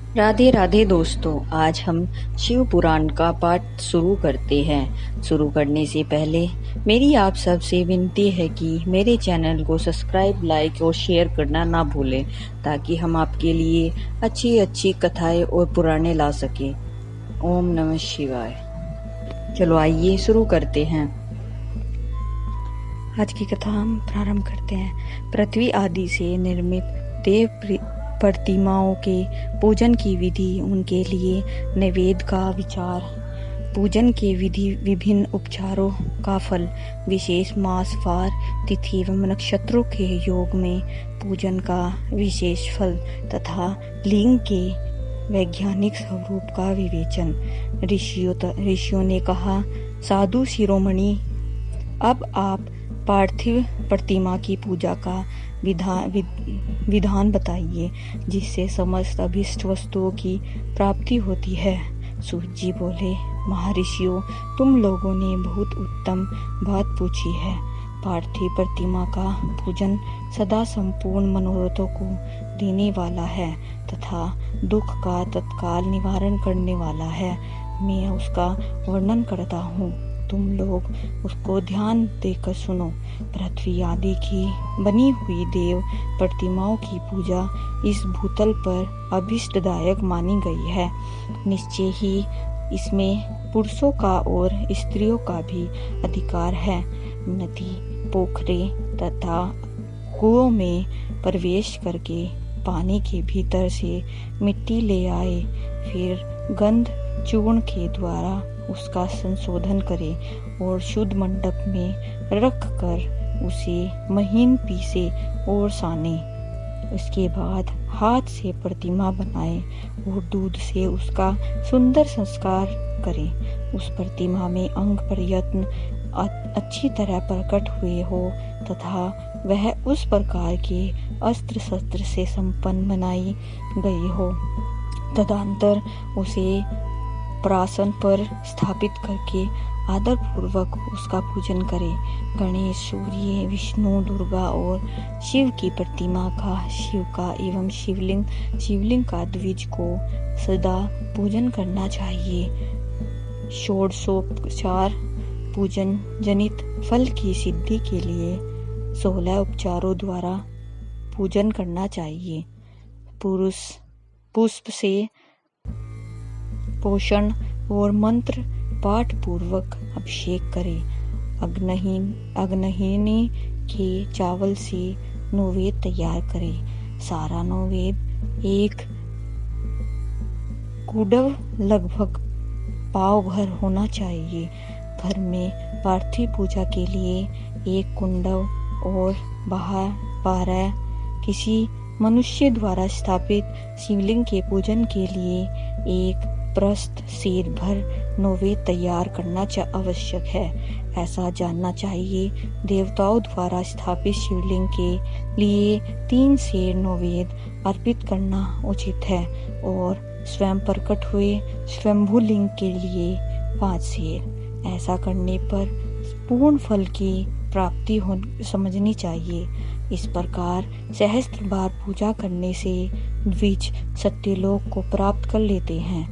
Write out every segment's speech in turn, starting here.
राधे राधे दोस्तों। आज हम शिव पुराण का पाठ शुरू करते हैं। शुरू करने से पहले मेरी आप सबसे विनती है कि मेरे चैनल को सब्सक्राइब, लाइक और शेयर करना ना भूलें, ताकि हम आपके लिए अच्छी अच्छी कथाएं और पुराणे ला सकें। ओम नमः शिवाय। चलो आइए शुरू करते हैं। आज की कथा हम प्रारंभ करते हैं। पृथ्वी आदि से निर्मित देव प्रतिमाओं के पूजन की विधि, उनके लिए नैवेद्य का विचार, पूजन के विधि, विभिन्न उपचारों का फल, विशेष मास, वार, तिथि एवं नक्षत्रों के योग में पूजन का विशेष फल तथा लिंग के वैज्ञानिक स्वरूप का विवेचन। ऋषियों ने कहा, साधु शिरोमणि, अब आप पार्थिव प्रतिमा की पूजा का विधान बताइए, जिससे समस्त अभिष्ट वस्तुओं की प्राप्ति होती है। सूत जी बोले, महर्षियों, तुम लोगों ने बहुत उत्तम बात पूछी है। पार्थिव प्रतिमा का पूजन सदा संपूर्ण मनोरथों को देने वाला है तथा दुख का तत्काल निवारण करने वाला है। मैं उसका वर्णन करता हूँ, तुम लोग उसको ध्यान देकर सुनो। पृथ्वी आदि की बनी हुई देव प्रतिमाओं की पूजा इस भूतल पर अभिष्टदायक मानी गई है। निश्चय ही इसमें पुरुषों का और स्त्रियों का भी अधिकार है। नदी, पोखरे तथा कुओं में प्रवेश करके पानी के भीतर से मिट्टी ले आए, फिर गंध चूर्ण के द्वारा उसका संशोधन करें और शुद्ध मंडप में रख कर उसे महीन पीसे और साने। उसके बाद हाथ से प्रतिमा बनाए और दूध से उसका सुंदर संस्कार करें। उस प्रतिमा में अंग प्रयत्न अच्छी तरह प्रकट हुए हो तथा वह उस प्रकार के अस्त्र शस्त्र से संपन्न बनाई गई हो। तदंतर उसे प्रासन पर स्थापित करके आदर पूर्वक उसका पूजन करें। गणेश, सूर्य, विष्णु, दुर्गा और शिव की प्रतिमा का, शिव का एवं शिवलिंग का द्विज को सदा पूजन करना चाहिए। षोडशोपचार पूजन जनित फल की सिद्धि के लिए 16 उपचारों द्वारा पूजन करना चाहिए। पुष्प से पोषण और मंत्र पाठ पूर्वक अभिषेक करें। अग्नहीनी के चावल से नैवेद्य तैयार करें। सारा नैवेद्य एक कुंडव लगभग पाव भर होना चाहिए। घर में पार्थिव पूजा के लिए एक कुंडव और 12 किसी मनुष्य द्वारा स्थापित शिवलिंग के पूजन के लिए एक प्रस्थ सेर भर नैवेद्य तैयार करना आवश्यक है। ऐसा जानना चाहिए, देवताओं द्वारा स्थापित शिवलिंग के लिए 3 सेर नैवेद्य अर्पित करना उचित है और स्वयं प्रकट हुए स्वयंभू लिंग के लिए 5 सेर। ऐसा करने पर पूर्ण फल की प्राप्ति समझनी चाहिए। इस प्रकार सहस्त्र बार पूजा करने से द्विज सत्यलोक को प्राप्त कर लेते हैं।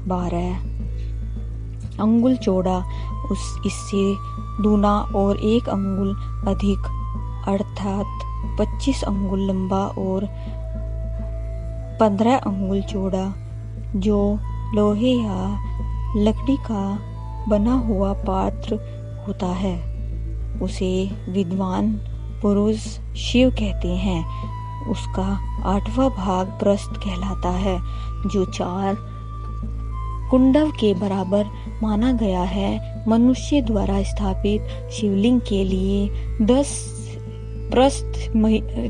12 अंगुल चौड़ा, इससे दूना और 1 अंगुल अधिक अर्थात 25 अंगुल लंबा और 15 अंगुल चौड़ा, जो लोहे या लकड़ी का बना हुआ पात्र होता है, उसे विद्वान पुरुष शिव कहते हैं। उसका 8वां भाग प्रस्थ कहलाता है, जो 4 कुंडव के बराबर माना गया है। मनुष्य द्वारा स्थापित शिवलिंग के लिए 10 प्रस्थ,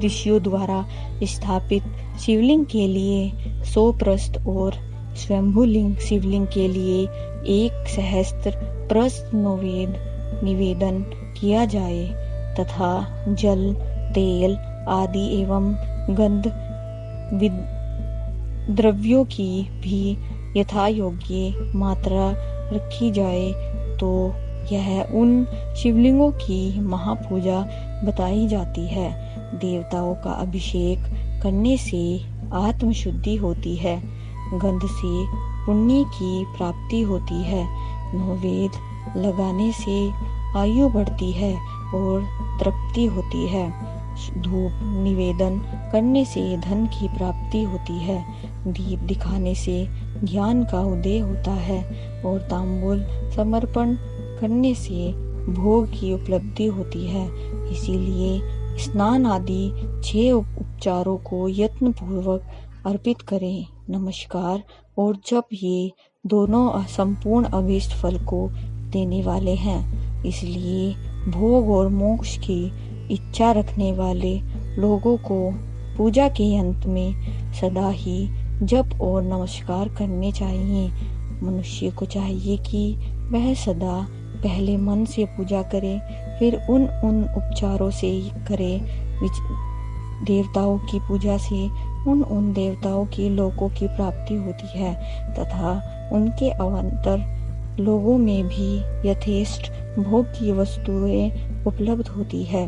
ऋषियों द्वारा स्थापित शिवलिंग के लिए 100 प्रस्थ और स्वयंभू शिवलिंग के लिए 1 सहस्त्र प्रस्थ निवेदन किया जाए तथा जल, तेल आदि एवं गंध द्रव्यों की भी यथा योग्य मात्रा रखी जाए, तो यह उन शिवलिंगों की महापूजा बताई जाती है। देवताओं का अभिषेक करने से आत्म शुद्धि होती है। गंध से पुण्य की प्राप्ति होती है। नौवेद लगाने से आयु बढ़ती है और तृप्ति होती है। धूप निवेदन करने से धन की प्राप्ति होती है। दीप दिखाने से ज्ञान का उदय होता है और तांबूल समर्पण करने से भोग की उपलब्धि होती है। इसीलिए स्नान आदि 6 उपचारों को यत्न पूर्वक अर्पित करें। नमस्कार और जप ये दोनों संपूर्ण अभीष्ट फल को देने वाले हैं। इसलिए भोग और मोक्ष की इच्छा रखने वाले लोगों को पूजा के अंत में सदा ही जप और नमस्कार करने चाहिए। मनुष्य को चाहिए कि वह सदा पहले मन से पूजा करे, फिर उन उपचारों से करे। देवताओं की पूजा से उन देवताओं की लोकों की प्राप्ति होती है तथा उनके अवान्तर लोगों में भी यथेष्ट भोग की वस्तुएं उपलब्ध होती है।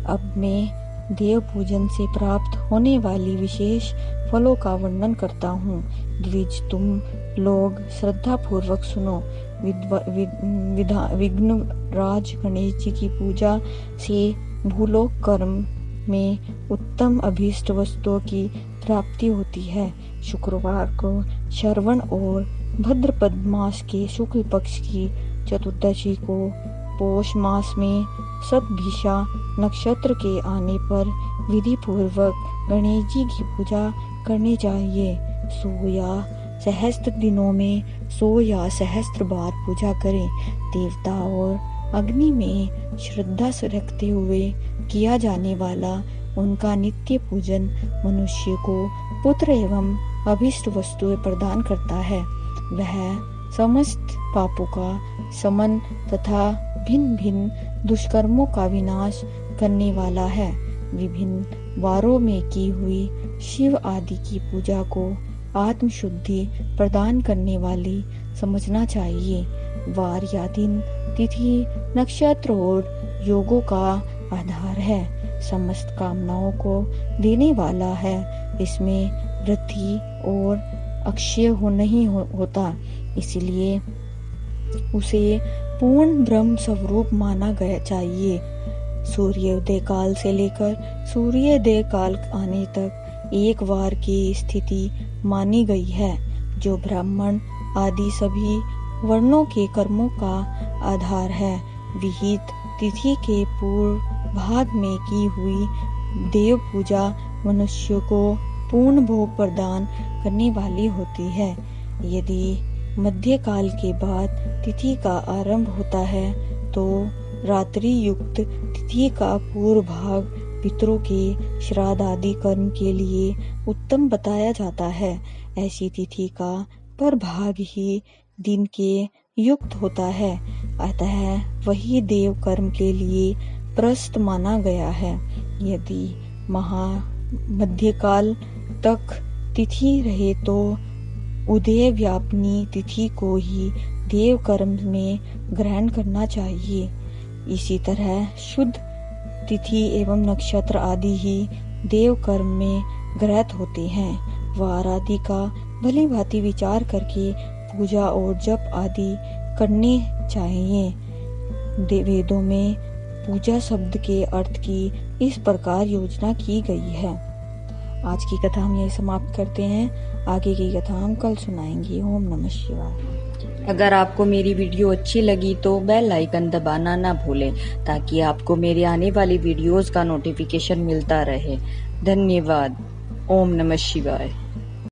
अब मैं देव पूजन से प्राप्त होने वाली विशेष फलों का वर्णन करता हूँ। द्विज तुम लोग श्रद्धा पूर्वक सुनो। विघ्नराज गणेश जी की पूजा से भूलोक कर्म में उत्तम अभीष्ट वस्तुओं की प्राप्ति होती है। शुक्रवार को श्रवण और भद्रपद मास के शुक्ल पक्ष की चतुर्दशी को पौष मास में शतभिषा नक्षत्र के आने पर विधि पूर्वक गणेश जी की पूजा करनी चाहिए। 100 या सहस्त्र दिनों में 100 या सहस्त्र बार पूजा करें। देवता और अग्नि में श्रद्धा से रखते हुए किया जाने वाला उनका नित्य पूजन मनुष्य को पुत्र एवं अभिष्ट वस्तुएं प्रदान करता है। वह समस्त पापों का समन तथा भिन्न भिन्न दुष्कर्मों का विनाश करने वाला है। विभिन्न वारों में की हुई शिव आदि की पूजा को आत्म शुद्धि प्रदान करने वाली समझना चाहिए। वार या दिन, तिथि, नक्षत्र और योगों का आधार है। समस्त कामनाओं को देने वाला है। इसमें वृद्धि और अक्षय नहीं होता, इसलिए उसे पूर्ण ब्रह्म स्वरूप माना गया चाहिए। सूर्योदय काल से लेकर सूर्योदय काल आने तक एक वार की स्थिति मानी गई है, जो ब्राह्मण आदि सभी वर्णों के कर्मों का आधार है। विहित तिथि के पूर्व भाग में की हुई देव पूजा मनुष्य को पूर्ण भोग प्रदान करने वाली होती है। यदि मध्यकाल के बाद तिथि का आरंभ होता है तो रात्रि युक्त तिथि का पूर्व भाग पितरों के श्राद्ध आदि कर्म के लिए उत्तम बताया जाता है। ऐसी तिथि का पर भाग ही दिन के युक्त होता है, अतः वही देव कर्म के लिए प्रस्त माना गया है। यदि मध्यकाल तक तिथि रहे तो उदय व्यापनी तिथि को ही देव कर्म में ग्रहण करना चाहिए। इसी तरह शुद्ध तिथि एवं नक्षत्र आदि ही देव कर्म में ग्रहित होते हैं। वार आदि का भली भांति विचार करके पूजा और जप आदि करने चाहिए। वेदों में पूजा शब्द के अर्थ की इस प्रकार योजना की गई है। आज की कथा हम यही समाप्त करते हैं। आगे की कथा हम कल सुनाएंगे। ओम नमः शिवाय। अगर आपको मेरी वीडियो अच्छी लगी तो बेल आइकन दबाना ना भूलें, ताकि आपको मेरे आने वाली वीडियोस का नोटिफिकेशन मिलता रहे। धन्यवाद। ओम नमः शिवाय।